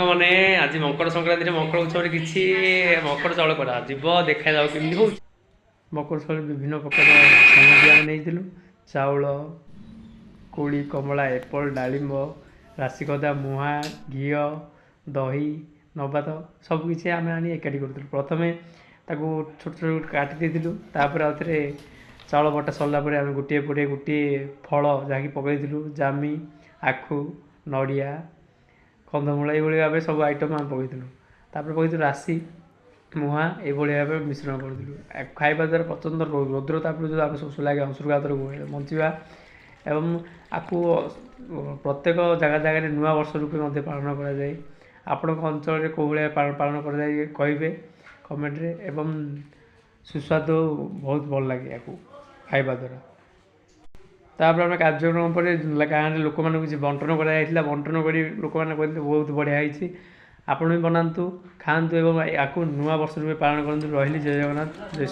ମାନେ ଆଜି ମକର ସଂକ୍ରାନ୍ତିରେ ମକର ଉତ୍ସବରେ କିଛି ମକର ଚାଉଳ କରାଯିବ ଦେଖାଯାଉ କେମିତି ହେଉଛି। ମକର ଚାଉଳ ବିଭିନ୍ନ ପ୍ରକାର ସାମଗ୍ରୀ ଆମେ ନେଇଥିଲୁ। ଚାଉଳ, କୋଳି, କମଳା, ଏପଲ୍, ଡାଳିମ୍ବ, ରାଶିକଦା, ମୁହାଁ, ଘିଅ, ଦହି, ନବାତ ସବୁକିଛି ଆମେ ଆଣି ଏକାଠି କରୁଥିଲୁ। ପ୍ରଥମେ ତାକୁ ଛୋଟ ଛୋଟ କାଟି ଦେଇଥିଲୁ। ତାପରେ ଆଉ ଥରେ ଚାଉଳ ବଟା ସରିଲା ପରେ ଆମେ ଗୋଟିଏ ପରେ ଗୋଟିଏ ଫଳ ଯାହାକି ପକାଇଥିଲୁ। ଜାମି, ଆଖୁ, ନଡ଼ିଆ, କନ୍ଧମୂଳ ଏଇଭଳି ଭାବେ ସବୁ ଆଇଟମ୍ ଆମେ ପକାଇଥିଲୁ। ତାପରେ ପକାଇଥିଲୁ ରାଶି, ମୁହାଁ ଏଇଭଳି ଭାବେ ମିଶ୍ରଣ କରିଥିଲୁ। ଖାଇବା ଦ୍ୱାରା ପ୍ରଚଣ୍ଡ ରୋଗର ତାପରେ ଯେଉଁ ଆମେ ଶୋଷ ଲାଗେ ଅଂଶୁଘାତ ରୋଗ ବଞ୍ଚିବା ଏବଂ ଆକୁ ପ୍ରତ୍ୟେକ ଜାଗାରେ ନୂଆ ବର୍ଷ ରୂପେ ମଧ୍ୟ ପାଳନ କରାଯାଏ। ଆପଣଙ୍କ ଅଞ୍ଚଳରେ କେଉଁ ଭଳିଆ ପାଳନ କରାଯାଏ କହିବେ କମେଣ୍ଟରେ। ଏବଂ ସୁସ୍ୱାଦୁ ବହୁତ ଭଲ ଲାଗେ ୟାକୁ ଖାଇବା ଦ୍ୱାରା। ତାପରେ ଆମେ କାର୍ଯ୍ୟକ୍ରମ ପରେ ଗାଁରେ ଲୋକମାନଙ୍କୁ କିଛି ବଣ୍ଟନ କରାଯାଇଥିଲା। ବଣ୍ଟନ କରି ଲୋକମାନେ କହିଥିଲେ ବହୁତ ବଢ଼ିଆ ହେଇଛି, ଆପଣ ବି ବନାନ୍ତୁ, ଖାଆନ୍ତୁ ଏବଂ ୟାକୁ ନୂଆ ବର୍ଷ ରୂପେ ପାଳନ କରନ୍ତୁ। ରହିଲି, ଜୟ ଜଗନ୍ନାଥ, ଜୟ ଶ୍ରୀ।